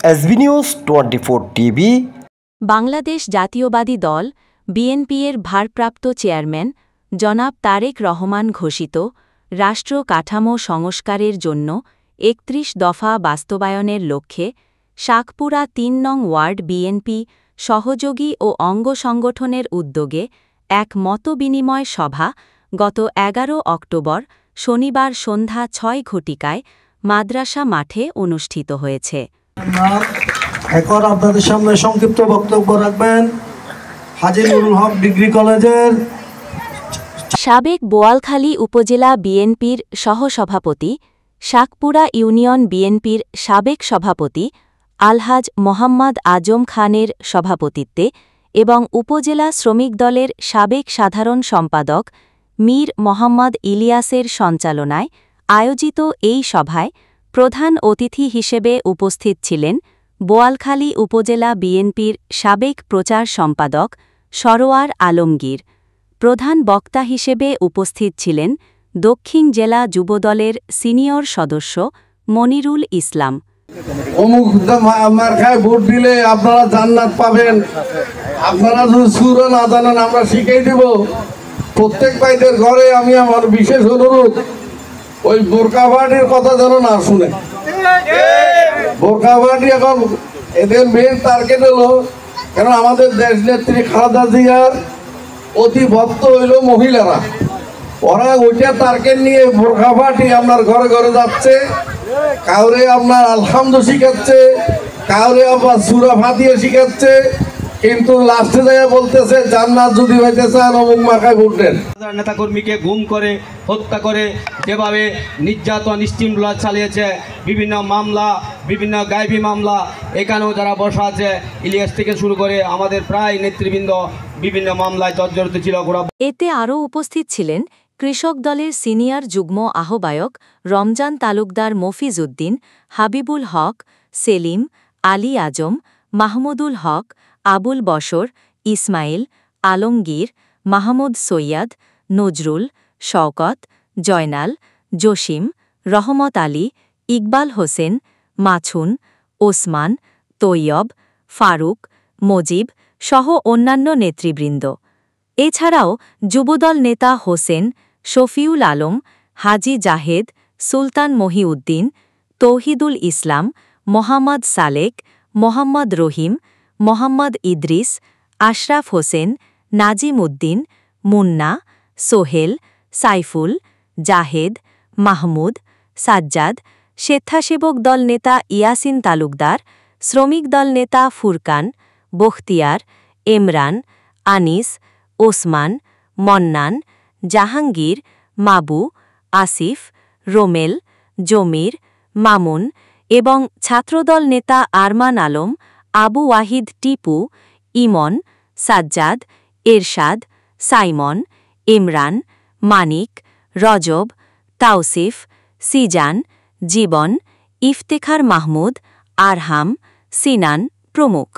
SB news 24 TV. Bangladesh জাতীয়বাদী দল বিএনপি-এর ভারপ্রাপ্ত চেয়ারম্যান জনাব তারেক রহমান ঘোষিত রাষ্ট্র কাঠামো সংস্কারের জন্য ৩১ দফা বাস্তবায়নের লক্ষ্যে শাকপুরা ৩ নং ওয়ার্ড বিএনপি সহযোগী ও অঙ্গ সংগঠনের উদ্যোগে এক মতবিনিময় সভা গত ১১ অক্টোবর শনিবার সন্ধ্যা ৬ ঘটিকায় মাদ্রাসা মাঠে অনুষ্ঠিত হয়েছে। এখন আপনাদের সামনে সংক্ষিপ্ত বক্তব্য রাখবেন হাজী নুরুল হক ডিগ্রি কলেজের সাবেক বোয়ালখালী উপজেলা বিএনপির সহসভাপতি, শাকপুরা ইউনিয়ন বিএনপির সাবেক সভাপতি আলহাজ মোহাম্মদ আজম খানের সভাপতিত্বে এবং উপজেলা শ্রমিক দলের সাবেক সাধারণ সম্পাদক মীর মোহাম্মদ ইলিয়াসের সঞ্চালনায় আয়োজিত এই সভায় প্রধান অতিথি হিসেবে উপস্থিত ছিলেন বোয়ালখালী উপজেলা বিএনপির সাবেক প্রচার সম্পাদক সরোয়ার আলমগীর। প্রধান বক্তা হিসেবে উপস্থিত ছিলেন দক্ষিণ জেলা যুবদলের সিনিয়র সদস্য মনিরুল ইসলাম। ভোট দিলে আপনারা জান্নাত পাবেন, আপনারা যদি সূরা না জানেন আমরা শিখিয়ে দেব। প্রত্যেক ভাইদের ঘরে আমি আমার বিশেষ অনুরোধ, ওই বোরকা পার্টির কথা যেন না শুনে। বোরকা পার্টি এখন এদের মেন টার্গেট হলো, কেন আমাদের দেশ নেত্রী খালেদা জিয়ার অতি ভক্ত হইল মহিলারা। ওরা ওইটা টার্গেট নিয়ে বোরকা পার্টি আপনার ঘরে ঘরে যাচ্ছে, কাউরে আপনার আলহামদু শিখাচ্ছে, কাউরে আবার সূরা ফাতিহা শিখাচ্ছে, কিন্তু লাস্টে যায় বলতেছে জান্নাত যদি হইতে চান অমুক মার্কায় ভোট দেন। নেতাকর্মীকে গুম করে হত্যা করে যেভাবে নির্যাতন স্টিমুলার চালিয়েছে, বিভিন্ন মামলা, বিভিন্ন গায়েবী মামলা, এখানেও যারা বসা আছে ইলিয়াস থেকে শুরু করে আমাদের প্রায় নেতৃবৃন্দ বিভিন্ন মামলায় জর্জরিত ছিল। এতে আরও উপস্থিত ছিলেন কৃষক দলের সিনিয়র যুগ্ম আহ্বায়ক রমজান তালুকদার, মফিজ উদ্দিন, হাবিবুল হক, সেলিম, আলী আজম, মাহমুদুল হক, আবুল বশর, ইসমাইল, আলমগীর, মাহমুদ সৈয়দ, নজরুল, শওকত, জয়নাল, জসিম, রহমত আলী, ইকবাল হোসেন, মাছুন, ওসমান, তৈয়ব, ফারুক, মজিব সহ অন্যান্য নেতৃবৃন্দ। এছাড়াও যুবদল নেতা হোসেন, শফিউল আলম, হাজি জাহেদ, সুলতান মহিউদ্দিন, তৌহিদুল ইসলাম, মোহাম্মদ সালেক, মোহাম্মদ রহিম, মোহাম্মদ ইদ্রিস, আশরাফ হোসেন, নাজিম উদ্দিন, মুন্না, সোহেল, সাইফুল, জাহেদ, মাহমুদ, সাজ্জাদ, স্বেচ্ছাসেবক দল নেতা ইয়াসিন তালুকদার, শ্রমিক দল নেতা ফুরকান, বখতিয়ার, এমরান, আনিস, ওসমান, মন্নান, জাহাঙ্গীর, মাবু, আসিফ, রোমেল, জমির, মামুন এবং ছাত্রদল নেতা আরমান আলম, আবু ওয়াহিদ, টিপু, ইমন, সাজ্জাদ, এরশাদ, সাইমন, ইমরান, মানিক, রজব, তাওসিফ, সিজান, জীবন, ইফতেখার মাহমুদ, আরহাম, সিনান প্রমুখ।